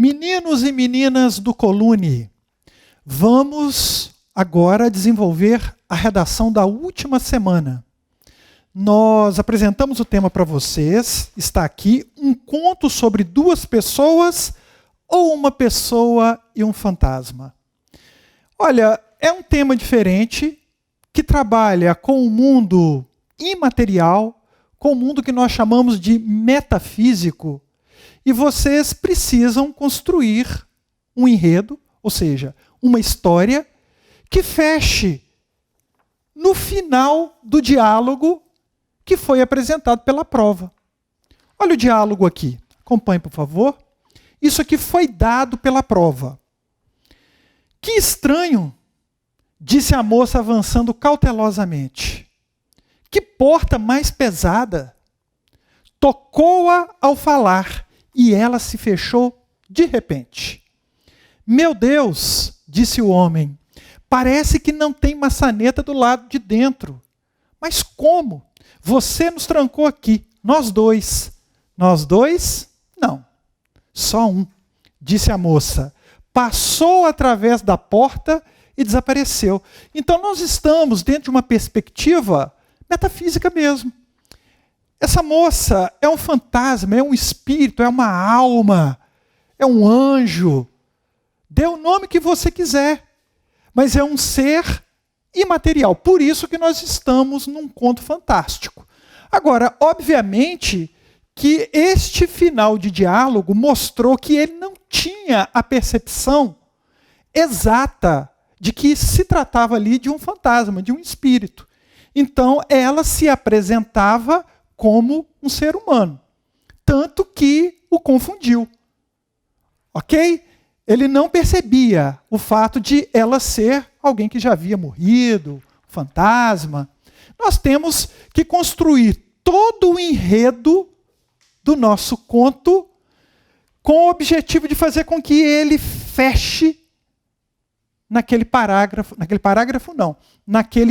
Meninos e meninas do Colune, vamos agora desenvolver a redação da última semana. Nós apresentamos o tema para vocês, está aqui, um conto sobre duas pessoas ou uma pessoa e um fantasma. Olha, é um tema diferente que trabalha com o mundo imaterial, com o mundo que nós chamamos de metafísico, e vocês precisam construir um enredo, ou seja, uma história que feche no final do diálogo que foi apresentado pela prova. Olha o diálogo aqui. Acompanhe, por favor. Isso aqui foi dado pela prova. Que estranho, disse a moça avançando cautelosamente. Que porta mais pesada. Tocou-a ao falar e ela se fechou de repente. Meu Deus, disse o homem, parece que não tem maçaneta do lado de dentro. Mas como? Você nos trancou aqui, nós dois. Nós dois? Não. Só um, disse a moça. Passou através da porta e desapareceu. Então nós estamos dentro de uma perspectiva metafísica mesmo. Essa moça é um fantasma, é um espírito, é uma alma, é um anjo. Dê o nome que você quiser, mas é um ser imaterial. Por isso que nós estamos num conto fantástico. Agora, obviamente que este final de diálogo mostrou que ele não tinha a percepção exata de que se tratava ali de um fantasma, de um espírito. Então, ela se apresentava como um ser humano, tanto que o confundiu. Ok? Ele não percebia o fato de ela ser alguém que já havia morrido, fantasma. Nós temos que construir todo o enredo do nosso conto com o objetivo de fazer com que ele feche naquele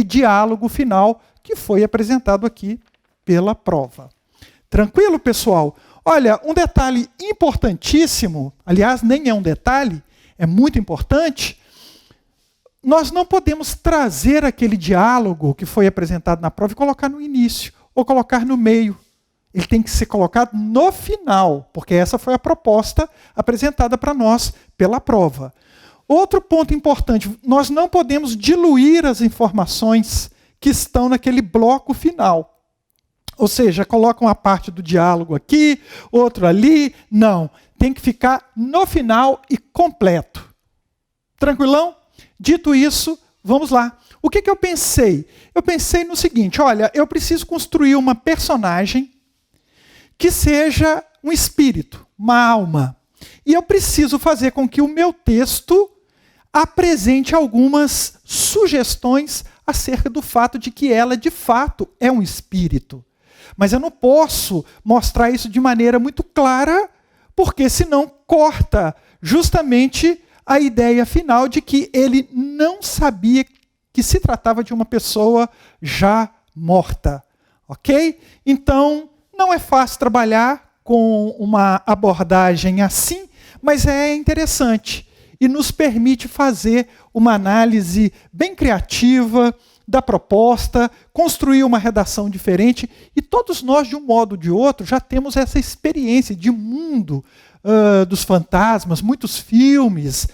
diálogo final que foi apresentado aqui pela prova. Tranquilo, pessoal? Olha, um detalhe importantíssimo, aliás, nem é um detalhe, é muito importante, nós não podemos trazer aquele diálogo que foi apresentado na prova e colocar no início, ou colocar no meio. Ele tem que ser colocado no final, porque essa foi a proposta apresentada para nós pela prova. Outro ponto importante, nós não podemos diluir as informações que estão naquele bloco final. Ou seja, coloca uma parte do diálogo aqui, outro ali. Não, tem que ficar no final e completo. Tranquilão? Dito isso, vamos lá. O que eu pensei? Eu pensei no seguinte, olha, eu preciso construir uma personagem que seja um espírito, uma alma. E eu preciso fazer com que o meu texto apresente algumas sugestões acerca do fato de que ela, de fato, é um espírito. Mas eu não posso mostrar isso de maneira muito clara, porque senão corta justamente a ideia final de que ele não sabia que se tratava de uma pessoa já morta. Ok? Então, não é fácil trabalhar com uma abordagem assim, mas é interessante e nos permite fazer uma análise bem criativa da proposta, construir uma redação diferente, e todos nós, de um modo ou de outro, já temos essa experiência de mundo dos fantasmas, muitos filmes,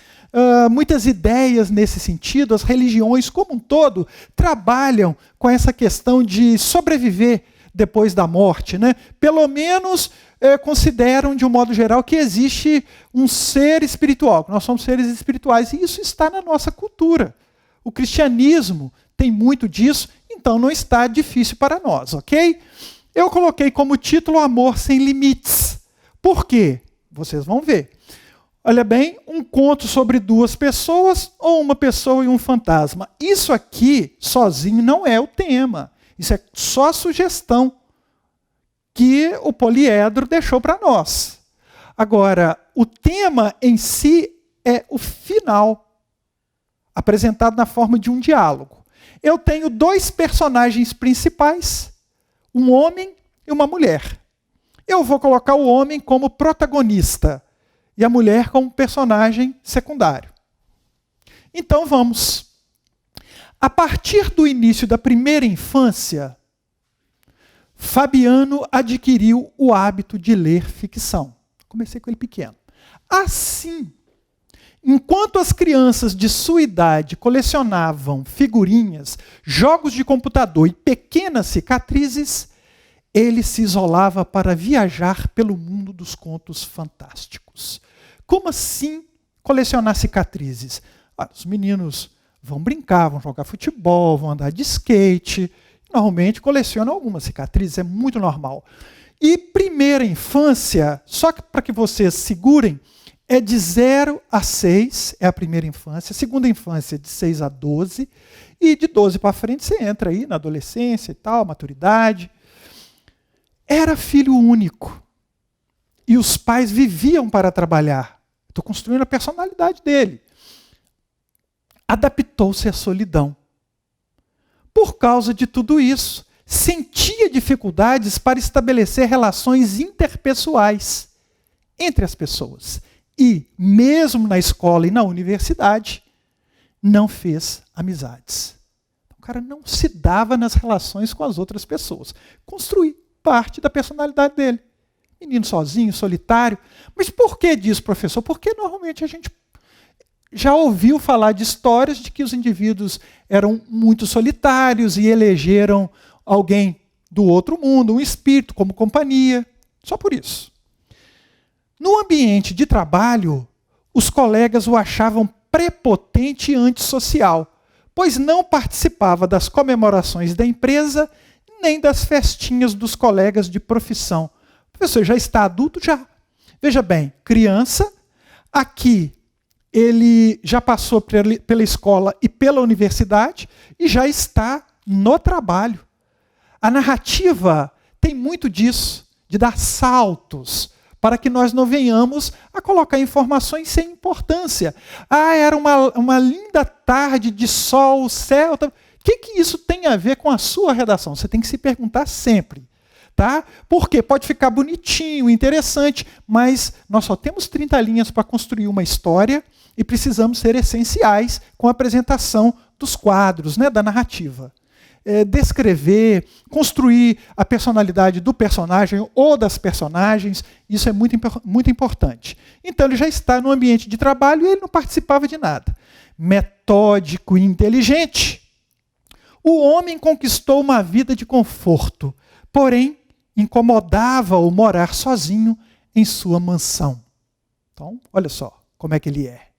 muitas ideias nesse sentido. As religiões como um todo trabalham com essa questão de sobreviver depois da morte, né? Pelo menos consideram, de um modo geral, que existe um ser espiritual, que nós somos seres espirituais, e isso está na nossa cultura. O cristianismo tem muito disso, então não está difícil para nós, ok? Eu coloquei como título Amor Sem Limites. Por quê? Vocês vão ver. Olha bem, um conto sobre duas pessoas ou uma pessoa e um fantasma. Isso aqui, sozinho, não é o tema. Isso é só a sugestão que o poliedro deixou para nós. Agora, o tema em si é o final, apresentado na forma de um diálogo. Eu tenho dois personagens principais, um homem e uma mulher. Eu vou colocar o homem como protagonista. e a mulher como personagem secundário. Então vamos. A partir do início da primeira infância, Fabiano adquiriu o hábito de ler ficção. Comecei com ele pequeno. Assim, enquanto as crianças de sua idade colecionavam figurinhas, jogos de computador e pequenas cicatrizes, ele se isolava para viajar pelo mundo dos contos fantásticos. Como assim colecionar cicatrizes? Os meninos vão brincar, vão jogar futebol, vão andar de skate. Normalmente colecionam algumas cicatrizes, é muito normal. E primeira infância, só que para que vocês segurem, é de 0 a 6, é a primeira infância. Segunda infância, de 6 a 12. E de 12 para frente você entra aí na adolescência e tal, maturidade. Era filho único. E os pais viviam para trabalhar. Estou construindo a personalidade dele. Adaptou-se à solidão. Por causa de tudo isso, sentia dificuldades para estabelecer relações interpessoais entre as pessoas. E, mesmo na escola e na universidade, não fez amizades. O cara não se dava nas relações com as outras pessoas. Construir parte da personalidade dele. Menino sozinho, solitário. Mas por que disso, professor? Porque normalmente a gente já ouviu falar de histórias de que os indivíduos eram muito solitários e elegeram alguém do outro mundo, um espírito como companhia. Só por isso. No ambiente de trabalho, os colegas o achavam prepotente e antissocial, pois não participava das comemorações da empresa nem das festinhas dos colegas de profissão. O professor já está adulto? Já. Veja bem, criança, aqui ele já passou pela escola e pela universidade e já está no trabalho. A narrativa tem muito disso, de dar saltos, para que nós não venhamos a colocar informações sem importância. Era uma linda tarde de sol, céu. O que isso tem a ver com a sua redação? Você tem que se perguntar sempre. Tá? Porque pode ficar bonitinho, interessante, mas nós só temos 30 linhas para construir uma história e precisamos ser essenciais com a apresentação dos quadros, né, da narrativa. Descrever, construir a personalidade do personagem ou das personagens, isso é muito importante. Então ele já está no ambiente de trabalho e ele não participava de nada. Metódico e inteligente, o homem conquistou uma vida de conforto, porém incomodava-o morar sozinho em sua mansão. Então, olha só como é que ele é.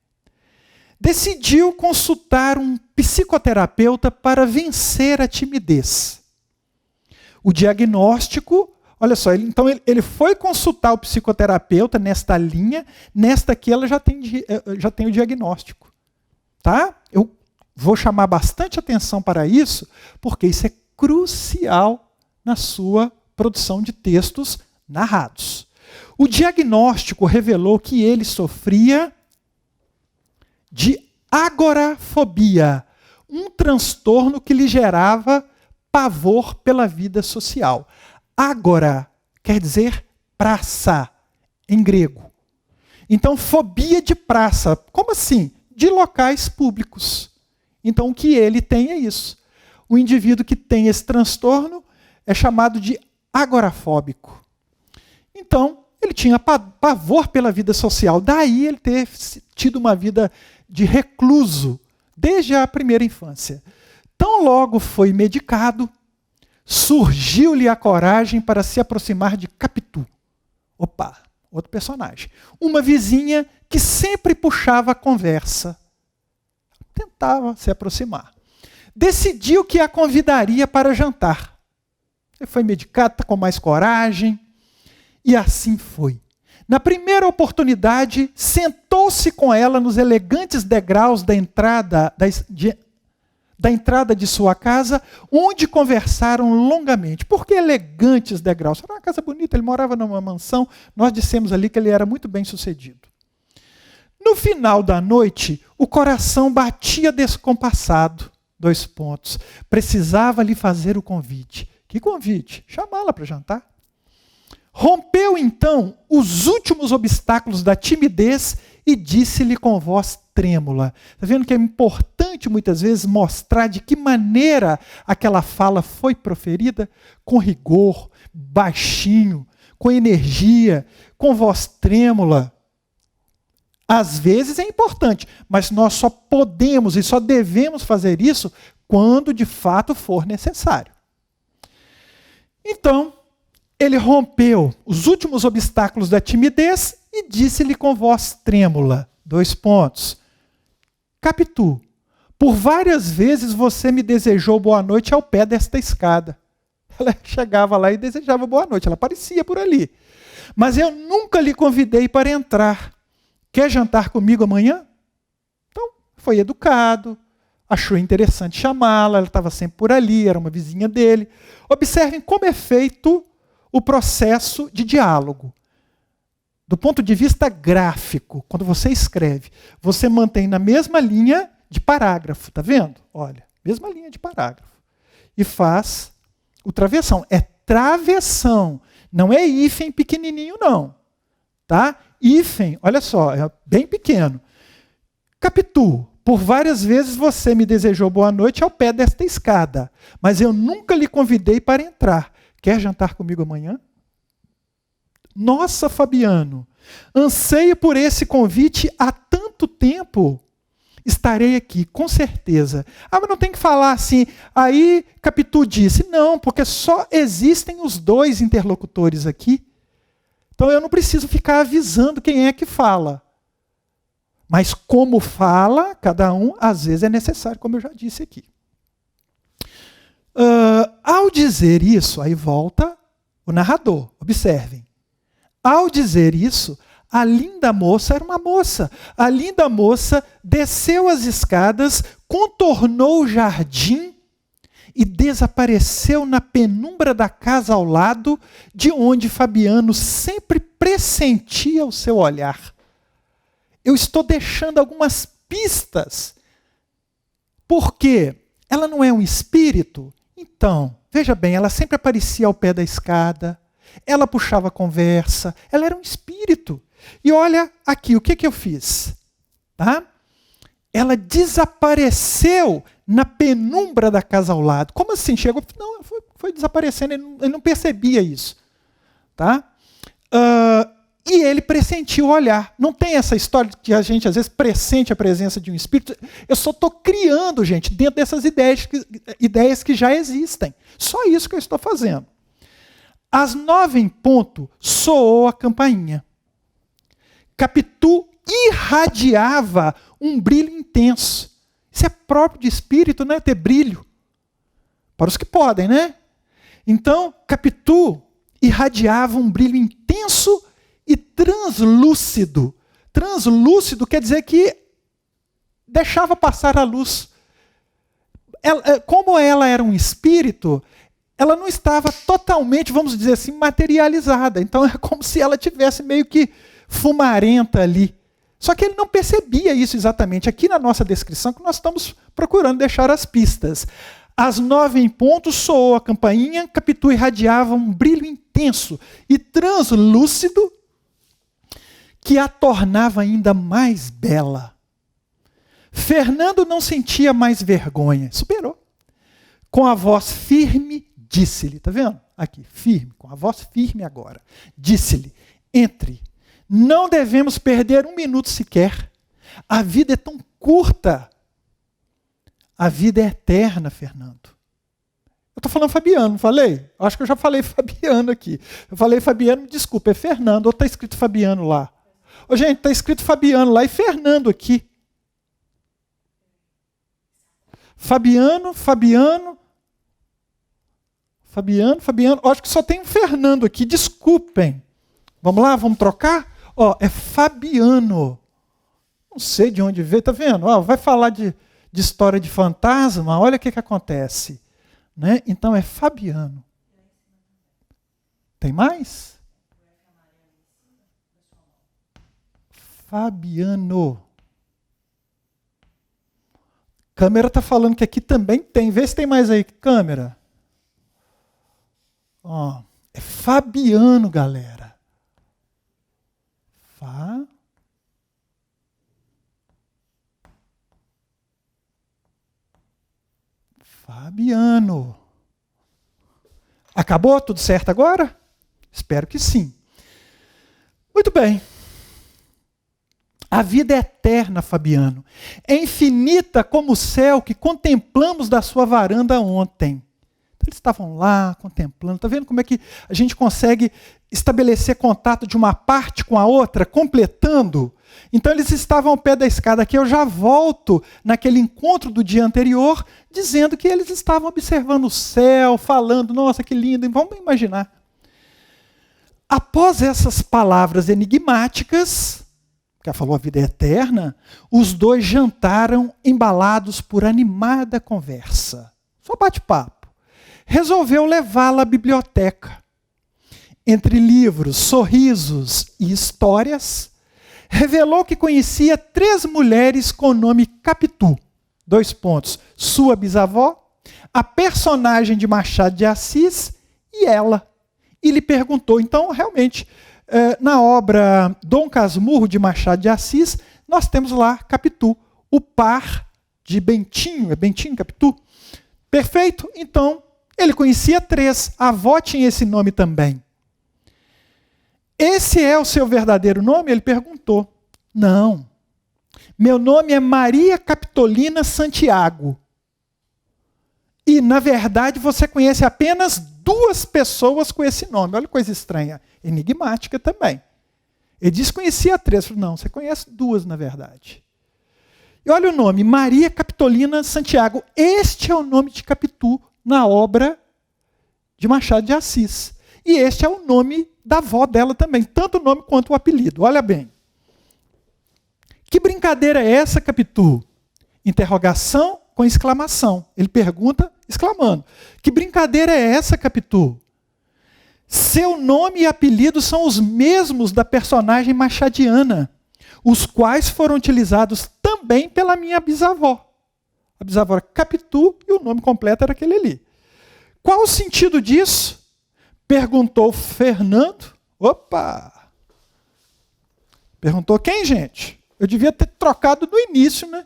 Decidiu consultar um psicoterapeuta para vencer a timidez. O diagnóstico, olha só, então ele foi consultar o psicoterapeuta nesta linha, nesta aqui ela já tem o diagnóstico. Tá? Eu vou chamar bastante atenção para isso, porque isso é crucial na sua produção de textos narrados. O diagnóstico revelou que ele sofria de agorafobia, um transtorno que lhe gerava pavor pela vida social. Agora quer dizer praça, em grego. Então, fobia de praça. Como assim? De locais públicos. Então, o que ele tem é isso. O indivíduo que tem esse transtorno é chamado de agorafóbico. Então, ele tinha pavor pela vida social. Daí ele ter tido uma vida de recluso desde a primeira infância. Tão logo foi medicado, surgiu-lhe a coragem para se aproximar de Capitu. Opa, outro personagem. Uma vizinha que sempre puxava a conversa. Tentava se aproximar. Decidiu que a convidaria para jantar. Ele foi medicado, está com mais coragem. E assim foi. Na primeira oportunidade, sentou-se com ela nos elegantes degraus da entrada de sua casa, onde conversaram longamente. Por que elegantes degraus? Era uma casa bonita, ele morava numa mansão. Nós dissemos ali que ele era muito bem sucedido. No final da noite, o coração batia descompassado. Precisava lhe fazer o convite. Que convite? Chamá-la para jantar. Rompeu então os últimos obstáculos da timidez e disse-lhe com voz trêmula. Está vendo que é importante muitas vezes mostrar de que maneira aquela fala foi proferida? Com rigor, baixinho, com energia, com voz trêmula. Às vezes é importante, mas nós só podemos e só devemos fazer isso quando de fato for necessário. Então, ele rompeu os últimos obstáculos da timidez e disse-lhe com voz trêmula. 2 pontos. Capitu, por várias vezes você me desejou boa noite ao pé desta escada. Ela chegava lá e desejava boa noite, ela aparecia por ali. Mas eu nunca lhe convidei para entrar. Quer jantar comigo amanhã? Então, foi educado, achou interessante chamá-la, ela estava sempre por ali, era uma vizinha dele. Observem como é feito o processo de diálogo. Do ponto de vista gráfico, quando você escreve, você mantém na mesma linha de parágrafo, tá vendo? Olha, mesma linha de parágrafo. E faz o travessão. É travessão, não é hífen pequenininho não. Tá? Hífen, olha só, é bem pequeno. Capitu, por várias vezes você me desejou boa noite ao pé desta escada, mas eu nunca lhe convidei para entrar. Quer jantar comigo amanhã? Nossa, Fabiano, anseio por esse convite há tanto tempo. Estarei aqui, com certeza. Ah, mas não tem que falar assim. Aí Capitu disse, não, porque só existem os 2 interlocutores aqui. Então eu não preciso ficar avisando quem é que fala. Mas como fala, cada um, às vezes é necessário, como eu já disse aqui. Ao dizer isso, aí volta o narrador, observem. Ao dizer isso, a linda moça era uma moça. A linda moça desceu as escadas, contornou o jardim e desapareceu na penumbra da casa ao lado, de onde Fabiano sempre pressentia o seu olhar. Eu estou deixando algumas pistas. Por quê? Ela não é um espírito? Então, veja bem, ela sempre aparecia ao pé da escada, ela puxava a conversa, ela era um espírito. E olha aqui, o que eu fiz? Tá? Ela desapareceu na penumbra da casa ao lado. Como assim? Chegou, não, foi desaparecendo, ele não percebia isso. Tá? E ele pressentiu o olhar. Não tem essa história de que a gente, às vezes, pressente a presença de um espírito. Eu só estou criando, gente, dentro dessas ideias que já existem. Só isso que eu estou fazendo. Às 9 em ponto, soou a campainha. Capitu irradiava um brilho intenso. Isso é próprio de espírito, né? Ter brilho. Para os que podem, né? Então, Capitu irradiava um brilho intenso e translúcido. Translúcido quer dizer que deixava passar a luz. Como ela era um espírito, ela não estava totalmente, vamos dizer assim, materializada. Então é como se ela tivesse meio que fumarenta ali. Só que ele não percebia isso exatamente. Aqui na nossa descrição que nós estamos procurando deixar as pistas. Às 9 em ponto, soou a campainha, Capitu irradiava um brilho intenso e translúcido que a tornava ainda mais bela. Fernando não sentia mais vergonha, superou. Com a voz firme, disse-lhe, está vendo? Aqui, firme, com a voz firme agora. Disse-lhe, entre, não devemos perder um minuto sequer. A vida é tão curta. A vida é eterna, Fernando. Eu estou falando Fabiano, não falei? Acho que eu já falei Fabiano aqui. Eu falei Fabiano, desculpa, é Fernando, ou está escrito Fabiano lá? Ô, gente, está escrito Fabiano lá e Fernando aqui. Fabiano. Acho que só tem um Fernando aqui, desculpem. Vamos lá, vamos trocar? Ó, é Fabiano. Não sei de onde veio, tá vendo? Ó, vai falar de história de fantasma, olha o que acontece. Né? Então é Fabiano. Tem mais? Fabiano. Câmera está falando que aqui também tem. Vê se tem mais aí, câmera. Ó, É Fabiano, galera. Fabiano. Acabou? Tudo certo agora? Espero que sim. Muito bem. A vida é eterna, Fabiano. É infinita como o céu que contemplamos da sua varanda ontem. Então, eles estavam lá contemplando. Está vendo como é que a gente consegue estabelecer contato de uma parte com a outra, completando? Então eles estavam ao pé da escada aqui. Eu já volto naquele encontro do dia anterior, dizendo que eles estavam observando o céu, falando, nossa, que lindo. Vamos imaginar. Após essas palavras enigmáticas, que ela falou a vida é eterna, os dois jantaram embalados por animada conversa. Só bate-papo. Resolveu levá-la à biblioteca. Entre livros, sorrisos e histórias, revelou que conhecia 3 mulheres com o nome Capitu. 2 pontos. Sua bisavó, a personagem de Machado de Assis e ela. E lhe perguntou, então, realmente, na obra Dom Casmurro de Machado de Assis, nós temos lá Capitu, o par de Bentinho. É Bentinho, Capitu? Perfeito? Então, ele conhecia 3. A avó tinha esse nome também. Esse é o seu verdadeiro nome? Ele perguntou. Não. Meu nome é Maria Capitolina Santiago. E, na verdade, você conhece apenas 2 pessoas com esse nome. Olha que coisa estranha. Enigmática também. Ele disse que conhecia 3. Falei, não, você conhece 2, na verdade. E olha o nome, Maria Capitolina Santiago. Este é o nome de Capitu na obra de Machado de Assis. E este é o nome da avó dela também, tanto o nome quanto o apelido. Olha bem. Que brincadeira é essa, Capitu? Interrogação com exclamação. Ele pergunta, exclamando. Que brincadeira é essa, Capitu? Seu nome e apelido são os mesmos da personagem machadiana, os quais foram utilizados também pela minha bisavó. A bisavó era Capitu e o nome completo era aquele ali. Qual o sentido disso? Perguntou Fernando. Opa! Perguntou quem, gente? Eu devia ter trocado do início, né?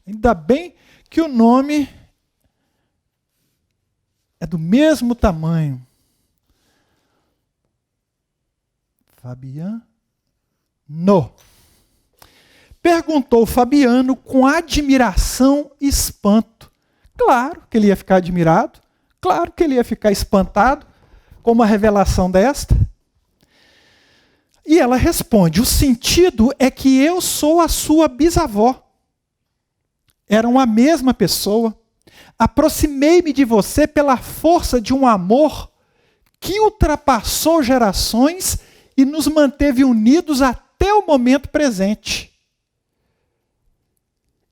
Ainda bem que o nome é do mesmo tamanho. Fabiano. Perguntou Fabiano com admiração e espanto. Claro que ele ia ficar admirado, claro que ele ia ficar espantado com uma revelação desta. E ela responde, o sentido é que eu sou a sua bisavó. Eram a mesma pessoa. Aproximei-me de você pela força de um amor que ultrapassou gerações e nos manteve unidos até o momento presente.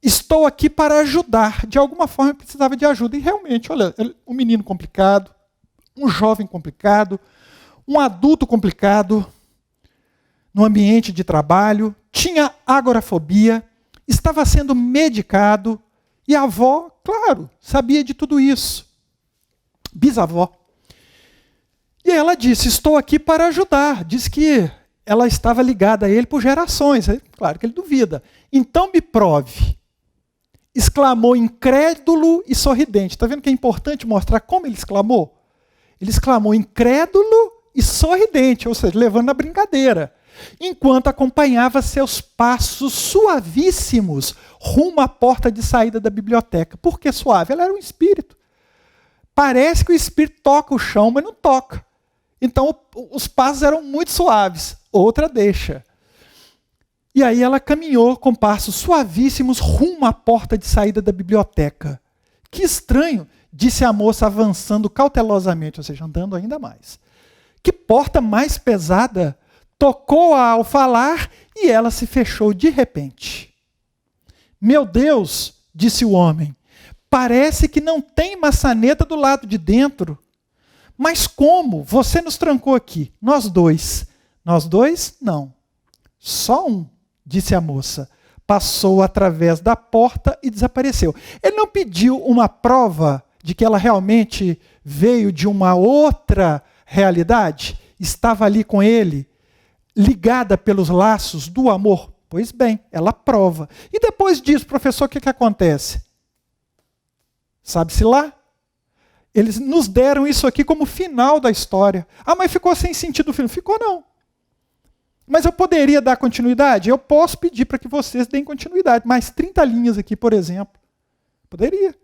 Estou aqui para ajudar. De alguma forma eu precisava de ajuda. E realmente, olha, um menino complicado, um jovem complicado, um adulto complicado, no ambiente de trabalho, tinha agorafobia, estava sendo medicado, e a avó, claro, sabia de tudo isso. Bisavó. E ela disse, estou aqui para ajudar. Diz que ela estava ligada a ele por gerações. Claro que ele duvida. Então me prove. Exclamou incrédulo e sorridente. Está vendo que é importante mostrar como ele exclamou? Ele exclamou incrédulo e sorridente, ou seja, levando a brincadeira, enquanto acompanhava seus passos suavíssimos rumo à porta de saída da biblioteca. Por que suave? Ela era um espírito. Parece que o espírito toca o chão, mas não toca. Então os passos eram muito suaves. Outra deixa. E aí ela caminhou com passos suavíssimos rumo à porta de saída da biblioteca. Que estranho, disse a moça avançando cautelosamente, ou seja, andando ainda mais. Que porta mais pesada! Tocou-a ao falar e ela se fechou de repente. Meu Deus, disse o homem, parece que não tem maçaneta do lado de dentro. Mas como? Você nos trancou aqui, nós dois. Nós dois? Não. Só um, disse a moça. Passou através da porta e desapareceu. Ele não pediu uma prova de que ela realmente veio de uma outra realidade? Estava ali com ele, ligada pelos laços do amor? Pois bem, ela prova. E depois disso, professor, o que acontece? Sabe-se lá? Eles nos deram isso aqui como final da história. Ah, mas ficou sem sentido o filme. Ficou não. Mas eu poderia dar continuidade? Eu posso pedir para que vocês deem continuidade. Mais 30 linhas aqui, por exemplo. Poderia.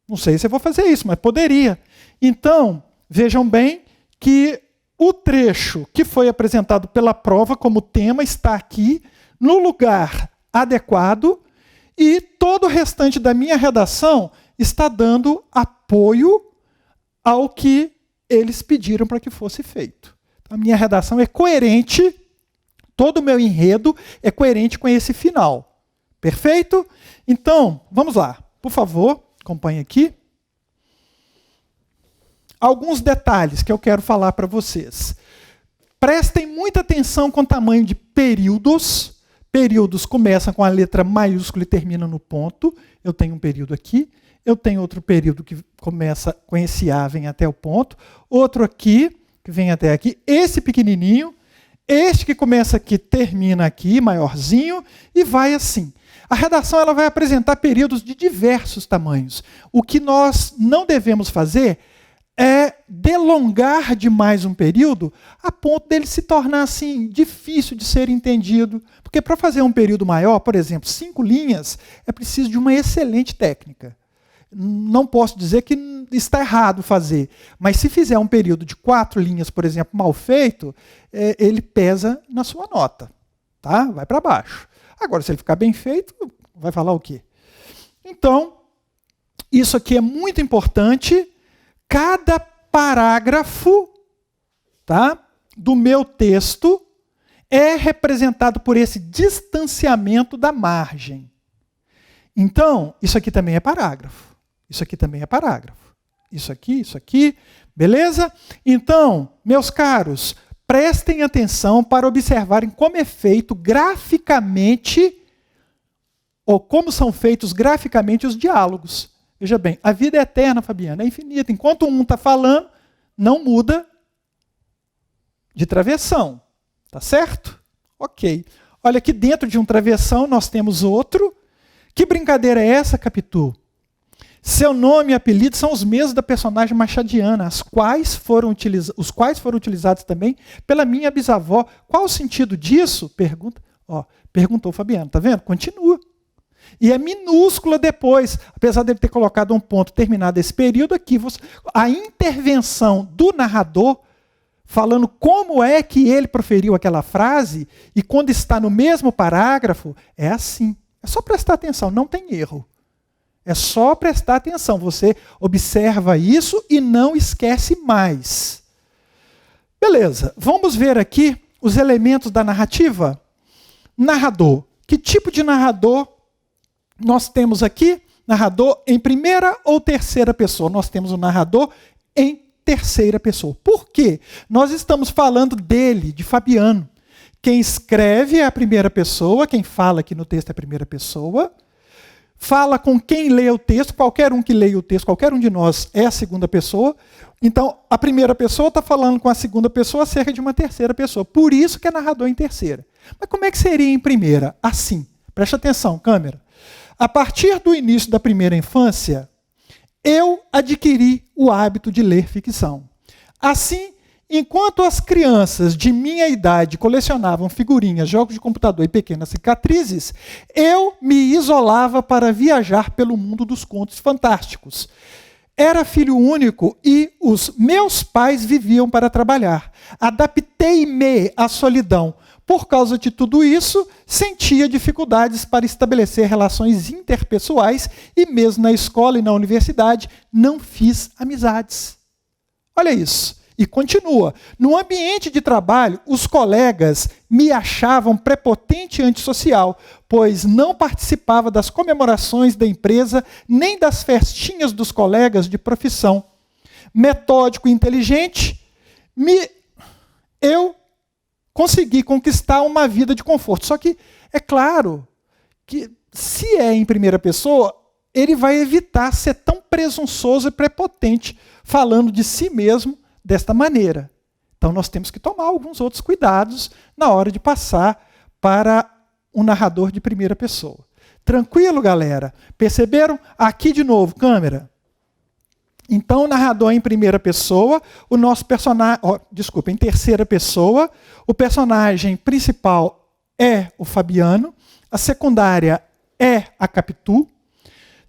Não sei se eu vou fazer isso, mas poderia. Então, vejam bem que o trecho que foi apresentado pela prova como tema está aqui, no lugar adequado, e todo o restante da minha redação está dando apoio ao que eles pediram para que fosse feito. A minha redação é coerente, todo o meu enredo é coerente com esse final. Perfeito? Então, vamos lá. Por favor, acompanhe aqui. Alguns detalhes que eu quero falar para vocês. Prestem muita atenção com o tamanho de períodos. Períodos começam com a letra maiúscula e terminam no ponto. Eu tenho um período aqui. Eu tenho outro período que começa com esse A, vem até o ponto. Outro aqui, que vem até aqui. Esse pequenininho. Este que começa aqui, termina aqui, maiorzinho. E vai assim. A redação ela vai apresentar períodos de diversos tamanhos. O que nós não devemos fazer é delongar demais um período a ponto dele se tornar assim difícil de ser entendido. Porque para fazer um período maior, por exemplo, 5 linhas, é preciso de uma excelente técnica. Não posso dizer que está errado fazer, mas se fizer um período de 4 linhas, por exemplo, mal feito, ele pesa na sua nota, tá? Vai para baixo. Agora, se ele ficar bem feito, vai falar o quê? Então, isso aqui é muito importante. Cada parágrafo, tá, do meu texto é representado por esse distanciamento da margem. Então, isso aqui também é parágrafo. Isso aqui também é parágrafo. Isso aqui, beleza? Então, meus caros, prestem atenção para observarem como é feito graficamente, ou como são feitos graficamente os diálogos. Veja bem, a vida é eterna, Fabiana, é infinita. Enquanto um está falando, não muda de travessão. Tá certo? Ok. Olha, aqui dentro de um travessão nós temos outro. Que brincadeira é essa, Capitu? Seu nome e apelido são os mesmos da personagem machadiana, os quais foram utilizados também pela minha bisavó. Qual o sentido disso? Perguntou o Fabiano. Tá vendo? Continua. E é minúscula depois, apesar dele ter colocado um ponto terminado esse período aqui, a intervenção do narrador, falando como é que ele proferiu aquela frase, e quando está no mesmo parágrafo, é assim. É só prestar atenção, não tem erro. É só prestar atenção, você observa isso e não esquece mais. Beleza, vamos ver aqui os elementos da narrativa. Narrador. Que tipo de narrador nós temos aqui? Narrador em primeira ou terceira pessoa? Nós temos o narrador em terceira pessoa. Por quê? Nós estamos falando dele, de Fabiano. Quem escreve é a primeira pessoa, quem fala aqui no texto é a primeira pessoa. Fala com quem lê o texto, qualquer um que leia o texto, qualquer um de nós é a segunda pessoa. Então, a primeira pessoa está falando com a segunda pessoa acerca de uma terceira pessoa. Por isso que é narrador em terceira. Mas como é que seria em primeira? Assim. Preste atenção, câmera. A partir do início da primeira infância, eu adquiri o hábito de ler ficção. Assim, enquanto as crianças de minha idade colecionavam figurinhas, jogos de computador e pequenas cicatrizes, eu me isolava para viajar pelo mundo dos contos fantásticos. Era filho único e os meus pais viviam para trabalhar. Adaptei-me à solidão. Por causa de tudo isso, sentia dificuldades para estabelecer relações interpessoais e mesmo na escola e na universidade não fiz amizades. Olha isso. E continua. No ambiente de trabalho, os colegas me achavam prepotente e antissocial, pois não participava das comemorações da empresa nem das festinhas dos colegas de profissão. metódico e inteligente, eu consegui conquistar uma vida de conforto. Só que é claro que, se é em primeira pessoa, ele vai evitar ser tão presunçoso e prepotente, falando de si mesmo desta maneira. Então nós temos que tomar alguns outros cuidados na hora de passar para um narrador de primeira pessoa. Tranquilo, galera? Perceberam? Aqui de novo, câmera. Então, o narrador é em primeira pessoa, o nosso personagem, em terceira pessoa, o personagem principal é o Fabiano, a secundária é a Capitu,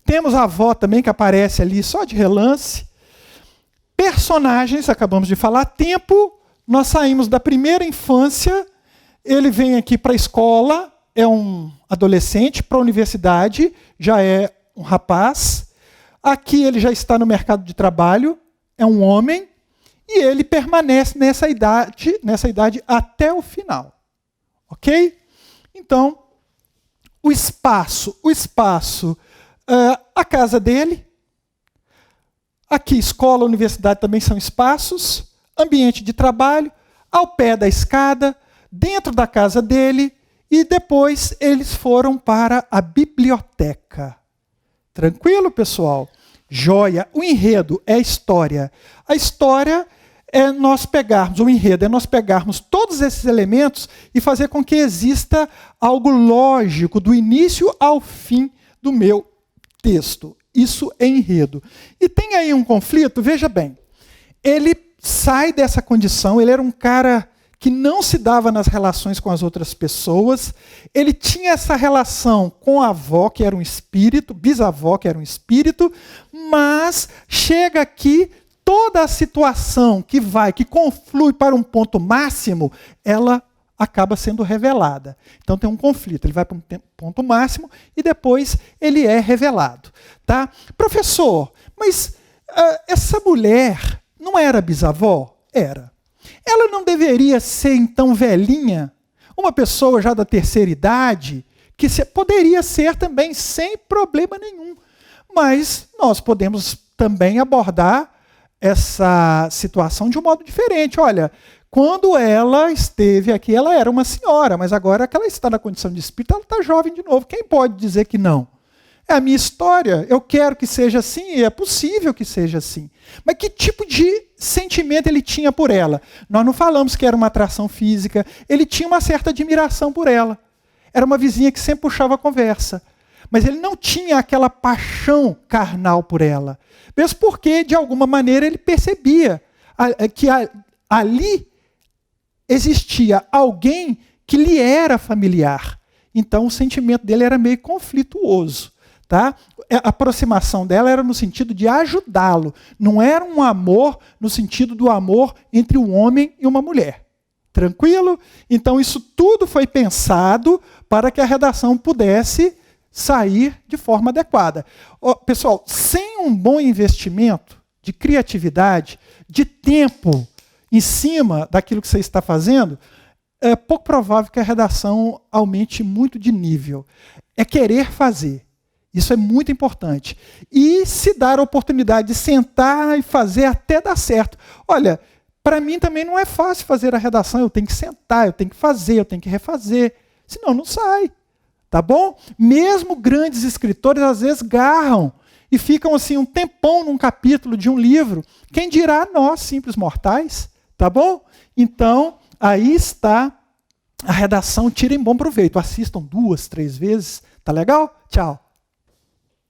temos a avó também que aparece ali só de relance. Personagens, acabamos de falar, tempo, nós saímos da primeira infância, ele vem aqui para a escola, é um adolescente, para a universidade, já é um rapaz. Aqui ele já está no mercado de trabalho, é um homem, e ele permanece nessa idade até o final. Ok? Então, o espaço, a casa dele, aqui escola, universidade também são espaços, ambiente de trabalho, ao pé da escada, dentro da casa dele, e depois eles foram para a biblioteca. Tranquilo, pessoal? Joia. O enredo é a história. A história é nós pegarmos, o enredo é nós pegarmos todos esses elementos e fazer com que exista algo lógico do início ao fim do meu texto. Isso é enredo. E tem aí um conflito, veja bem. Ele sai dessa condição, ele era um cara que não se dava nas relações com as outras pessoas, ele tinha essa relação com a avó, que era um espírito, bisavó, que era um espírito, mas chega aqui, toda a situação que conflui para um ponto máximo, ela acaba sendo revelada. Então tem um conflito, ele vai para um ponto máximo e depois ele é revelado. Tá? Professor, mas essa mulher não era bisavó? Era. Ela não deveria ser, então, velhinha? Uma pessoa já da terceira idade, que poderia ser também sem problema nenhum. Mas nós podemos também abordar essa situação de um modo diferente. Olha, quando ela esteve aqui, ela era uma senhora, mas agora que ela está na condição de espírito, ela está jovem de novo. Quem pode dizer que não? É a minha história, eu quero que seja assim, e é possível que seja assim. Mas que tipo de sentimento ele tinha por ela? Nós não falamos que era uma atração física, ele tinha uma certa admiração por ela. Era uma vizinha que sempre puxava a conversa. Mas ele não tinha aquela paixão carnal por ela. Mesmo porque, de alguma maneira, ele percebia que ali existia alguém que lhe era familiar. Então o sentimento dele era meio conflituoso. Tá? A aproximação dela era no sentido de ajudá-lo. Não era um amor no sentido do amor entre um homem e uma mulher. Tranquilo? Então isso tudo foi pensado para que a redação pudesse sair de forma adequada. Pessoal, sem um bom investimento de criatividade, de tempo em cima daquilo que você está fazendo, é pouco provável que a redação aumente muito de nível. É querer fazer. Isso é muito importante. E se dar a oportunidade de sentar e fazer até dar certo. Olha, para mim também não é fácil fazer a redação. Eu tenho que sentar, eu tenho que fazer, eu tenho que refazer. Senão não sai. Tá bom? Mesmo grandes escritores às vezes garram e ficam assim um tempão num capítulo de um livro. Quem dirá nós, simples mortais? Tá bom? Então, aí está a redação. Tirem bom proveito. Assistam 2, 3 vezes. Tá legal? Tchau.